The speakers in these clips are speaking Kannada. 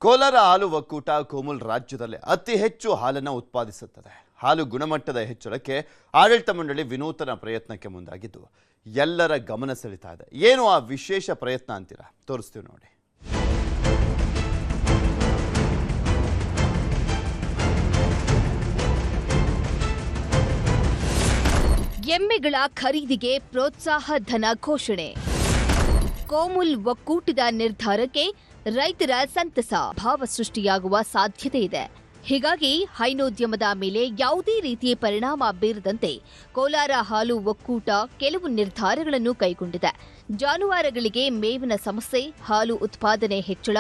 ಕೋಲಾರ ಹಾಲು ಒಕ್ಕೂಟ ಕೋಮುಲ್ ರಾಜ್ಯದಲ್ಲೇ ಅತಿ ಹೆಚ್ಚು ಹಾಲನ್ನು ಉತ್ಪಾದಿಸುತ್ತದೆ. ಹಾಲು ಗುಣಮಟ್ಟದ ಹೆಚ್ಚಳಕ್ಕೆ ಆಡಳಿತ ಮಂಡಳಿ ವಿನೂತನ ಪ್ರಯತ್ನಕ್ಕೆ ಮುಂದಾಗಿದ್ದು ಎಲ್ಲರ ಗಮನ ಸೆಳೀತಾ ಇದೆ. ಏನು ಆ ವಿಶೇಷ ಪ್ರಯತ್ನ ಅಂತೀರಾ? ತೋರಿಸ್ತೀವಿ ನೋಡಿ. ಎಮ್ಮೆಗಳ ಖರೀದಿಗೆ ಪ್ರೋತ್ಸಾಹ ಧನ ಘೋಷಣೆ. ಕೋಮುಲ್ ಒಕ್ಕೂಟದ ನಿರ್ಧಾರಕ್ಕೆ ರೈತರ ಸಂತಸ, ಭಾವ ಸೃಷ್ಟಿಯಾಗುವ ಸಾಧ್ಯತೆ ಇದೆ. ಹೀಗಾಗಿ ಹೈನೋದ್ಯಮದ ಮೇಲೆ ಯಾವುದೇ ರೀತಿಯ ಪರಿಣಾಮ ಬೀರದಂತೆ ಕೋಲಾರ ಹಾಲು ಒಕ್ಕೂಟ ಕೆಲವು ನಿರ್ಧಾರಗಳನ್ನು ಕೈಗೊಂಡಿದೆ. ಜಾನುವಾರುಗಳಿಗೆ ಮೇವಿನ ಸಮಸ್ಯೆ, ಹಾಲು ಉತ್ಪಾದನೆ ಹೆಚ್ಚಳ,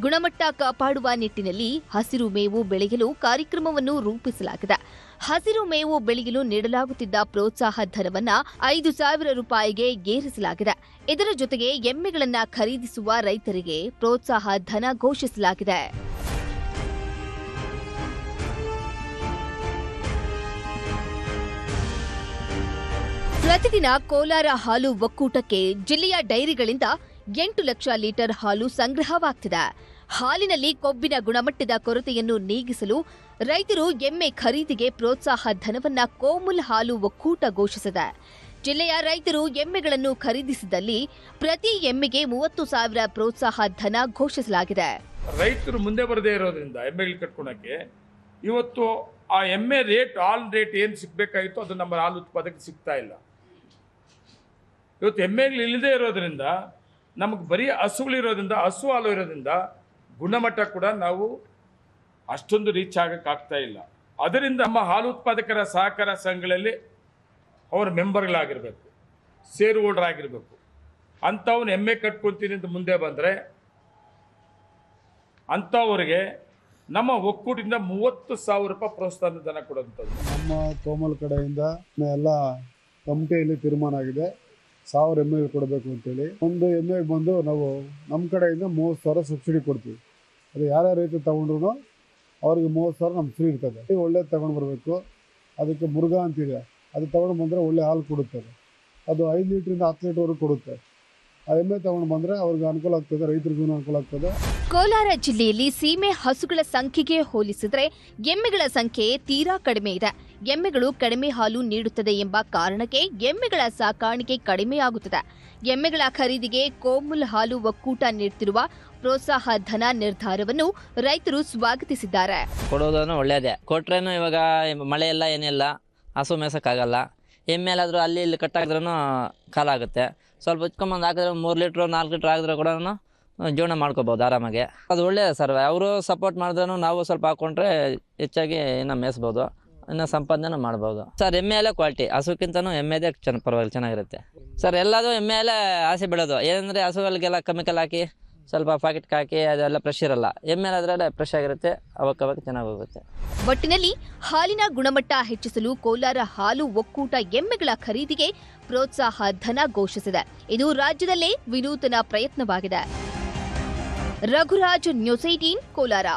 ಗುಣಮಟ್ಟ ಕಾಪಾಡುವ ನಿಟ್ಟಿನಲ್ಲಿ ಹಸಿರು ಮೇವು ಬೆಳೆಯಲು ಕಾರ್ಯಕ್ರಮವನ್ನು ರೂಪಿಸಲಾಗಿದೆ. ಹಸಿರು ಮೇವು ಬೆಳೆಯಲು ನೀಡಲಾಗುತ್ತಿದ್ದ ಪ್ರೋತ್ಸಾಹ ಧನವನ್ನ 5,000 ರೂಪಾಯಿಗೆ ಏರಿಸಲಾಗಿದೆ. ಇದರ ಜೊತೆಗೆ ಎಮ್ಮೆಗಳನ್ನ ಖರೀದಿಸುವ ರೈತರಿಗೆ ಪ್ರೋತ್ಸಾಹ ಧನ ಘೋಷಿಸಲಾಗಿದೆ. ಪ್ರತಿದಿನ ಕೋಲಾರ ಹಾಲು ಒಕ್ಕೂಟಕ್ಕೆ ಜಿಲ್ಲೆಯ ಡೈರಿಗಳಿಂದ 8 ಲಕ್ಷ ಲೀಟರ್ ಹಾಲು ಸಂಗ್ರಹವಾಗ್ತಿದೆ. ಹಾಲಿನಲ್ಲಿ ಕೊಬ್ಬಿನ ಗುಣಮಟ್ಟದ ಕೊರತೆಯನ್ನು ನೀಗಿಸಲು ರೈತರು ಎಮ್ಮೆ ಖರೀದಿಗೆ ಪ್ರೋತ್ಸಾಹ ಧನವನ್ನ ಕೋಮುಲ್ ಹಾಲು ಒಕ್ಕೂಟ ಘೋಷಿಸಿದೆ. ಜಿಲ್ಲೆಯ ರೈತರು ಎಮ್ಮೆಗಳನ್ನು ಖರೀದಿಸಿದಲ್ಲಿ ಪ್ರತಿ ಎಮ್ಮೆಗೆ 30,000 ಪ್ರೋತ್ಸಾಹ ಧನ ಘೋಷಿಸಲಾಗಿದೆ. ರೈತರು ಮುಂದೆ ಬರದೇ ಇರೋದ್ರಿಂದ ಎಮ್ಮೆಗಳು ಕಟ್ಕೊಳಕ್ಕೆ ಇವತ್ತು ಆ ಎಮ್ಮೆ ರೇಟ್, ಹಾಲ್ ರೇಟ್ ಏನು ಸಿಗಬೇಕಾಗಿತ್ತು ಅದು ನಮ್ಮ ಹಾಲು ಉತ್ಪಾದಕರಿಗೆ ಸಿಗ್ತಾ ಇಲ್ಲ. ಇವತ್ತು ಎಮ್ಮೆಗಳು ಇಲ್ಲದೆ ಇರೋದ್ರಿಂದ ನಮಗೆ ಬರೀ ಹಸುಗಳಿರೋದ್ರಿಂದ, ಹಸು ಹಾಲು ಇರೋದ್ರಿಂದ ಗುಣಮಟ್ಟ ಕೂಡ ನಾವು ಅಷ್ಟೊಂದು ರೀಚ್ ಆಗಕ್ಕಾಗ್ತಾ ಇಲ್ಲ. ಅದರಿಂದ ನಮ್ಮ ಹಾಲು ಉತ್ಪಾದಕರ ಸಹಕಾರ ಸಂಘಗಳಲ್ಲಿ ಅವರ ಮೆಂಬರ್ಗಳಾಗಿರಬೇಕು, ಷೇರ್ ಹೋಲ್ಡರ್ ಆಗಿರಬೇಕು. ಅಂಥವ್ನು ಎಮ್ಮೆ ಕಟ್ಕೊತೀನಿ ಅಂತ ಮುಂದೆ ಬಂದರೆ ಅಂಥವ್ರಿಗೆ ನಮ್ಮ ಒಕ್ಕೂಟದಿಂದ 30,000 ರೂಪಾಯಿ ಪ್ರೋತ್ಸಾಹ ಧನ ಕೊಡುವಂಥದ್ದು. ನಮ್ಮ ಕೋಮಲ್ ಕಡೆಯಿಂದ ಎಲ್ಲ ಕಮಿಟಿಯಲ್ಲಿ ತೀರ್ಮಾನ ಆಗಿದೆ. 1000 ಎಮ್ಮೆಗಳು ಕೊಡಬೇಕು ಅಂತೇಳಿ. ಒಂದು ಎಮ್ಮೆಗೆ ಬಂದು ನಾವು ನಮ್ಮ ಕಡೆಯಿಂದ 30,000 ಸಬ್ಸಿಡಿ ಕೊಡ್ತೀವಿ. ಅದು ಯಾರ್ಯಾರ ರೈತರು ತಗೊಂಡ್ರು ಅವ್ರಿಗೆ 30,000 ನಮ್ಮ ಫ್ರೀ ಇರ್ತದೆ. ಒಳ್ಳೆ ತಗೊಂಡು ಬರಬೇಕು. ಅದಕ್ಕೆ ಮುರುಘಾ ಅಂತಿದೆ, ಅದು ತಗೊಂಡು ಬಂದರೆ ಒಳ್ಳೆ ಹಾಲು ಕೊಡುತ್ತೆ. ಅದು 5 ಲೀಟ್ರಿಂದ 10 ಲೀಟರ್ವರೆಗೂ ಕೊಡುತ್ತೆ. ಆ ಎಮ್ಮೆ ತಗೊಂಡು ಬಂದರೆ ಅವ್ರಿಗೆ ಅನುಕೂಲ ಆಗ್ತದೆ, ರೈತರಿಗೂ ಅನುಕೂಲ ಆಗ್ತದೆ. ಕೋಲಾರ ಜಿಲ್ಲೆಯಲ್ಲಿ ಸೀಮೆ ಹಸುಗಳ ಸಂಖ್ಯೆಗೆ ಹೋಲಿಸಿದರೆ ಎಮ್ಮೆಗಳ ಸಂಖ್ಯೆ ತೀರಾ ಕಡಿಮೆ ಇದೆ. ಎಮ್ಮೆಗಳು ಕಡಿಮೆ ಹಾಲು ನೀಡುತ್ತದೆ ಎಂಬ ಕಾರಣಕ್ಕೆ ಎಮ್ಮೆಗಳ ಸಾಕಾಣಿಕೆ ಕಡಿಮೆಯಾಗುತ್ತದೆ. ಎಮ್ಮೆಗಳ ಖರೀದಿಗೆ ಕೋಮುಲ್ ಹಾಲು ಒಕ್ಕೂಟ ನೀಡುತ್ತಿರುವ ಪ್ರೋತ್ಸಾಹ ಧನ ನಿರ್ಧಾರವನ್ನು ರೈತರು ಸ್ವಾಗತಿಸಿದ್ದಾರೆ. ಕೊಡೋದನ್ನು ಒಳ್ಳೆಯದೇ. ಕೊಟ್ರೇನು ಇವಾಗ ಮಳೆ ಎಲ್ಲ ಏನಿಲ್ಲ, ಹಸು ಮೇಸಕ್ಕಾಗಲ್ಲ. ಎಮ್ಮೆಲಾದರೂ ಅಲ್ಲಿ ಇಲ್ಲಿ ಕಟ್ಟಾಕಿದ್ರೂ ಕಾಲಾಗುತ್ತೆ. ಸ್ವಲ್ಪ ಇಟ್ಕೊಂಬಂದು ಹಾಕಿದ್ರೆ 3 ಲೀಟ್ರು 4 ಲೀಟ್ರ್ ಆಗಿದ್ರೆ ಕೂಡ ಜೀವನ ಮಾಡ್ಕೋಬೋದು ಆರಾಮಾಗಿ. ಅದು ಒಳ್ಳೆಯದು ಸರ್. ಅವರು ಸಪೋರ್ಟ್ ಮಾಡಿದ್ರೂ ನಾವು ಸ್ವಲ್ಪ ಹಾಕ್ಕೊಂಡ್ರೆ ಹೆಚ್ಚಾಗಿ ಇನ್ನು ಮೇಯಿಸ್ಬೋದು, ಇನ್ನು ಸಂಪಾದನೆ ಮಾಡ್ಬೋದು ಸರ್. ಎಮ್ಮೆಯಲ್ಲೇ ಕ್ವಾಲಿಟಿ, ಹಸುಕ್ಕಿಂತನೂ ಎಮ್ಮೆದೇ ಪರವಾಗಿಲ್ಲ, ಚೆನ್ನಾಗಿರುತ್ತೆ ಸರ್. ಎಲ್ಲದೂ ಎಮ್ಮೆಯಲ್ಲೇ ಆಸೆ ಬೀಳೋದು. ಏನಂದರೆ ಹಸುಗಳಿಗೆಲ್ಲ ಕೆಮಿಕಲ್ ಹಾಕಿ ಸ್ವಲ್ಪ ಪ್ಯಾಕೆಟ್ಗೆ ಹಾಕಿ ಅದೆಲ್ಲ ಫ್ರೆಶ್ ಇರಲ್ಲ. ಎಮ್ಮೆಲಾದ್ರೆ ಫ್ರೆಶ್ ಆಗಿರುತ್ತೆ, ಅವಾಗ ಚೆನ್ನಾಗಿ ಹೋಗುತ್ತೆ. ಒಟ್ಟಿನಲ್ಲಿ ಹಾಲಿನ ಗುಣಮಟ್ಟ ಹೆಚ್ಚಿಸಲು ಕೋಲಾರ ಹಾಲು ಒಕ್ಕೂಟ ಎಮ್ಮೆಗಳ ಖರೀದಿಗೆ ಪ್ರೋತ್ಸಾಹ ಧನ ಘೋಷಿಸಿದೆ. ಇದು ರಾಜ್ಯದಲ್ಲೇ ವಿನೂತನ ಪ್ರಯತ್ನವಾಗಿದೆ. ರಘುರಾಜ್, ನ್ಯೂಸ್ 18, ಕೋಲಾರ.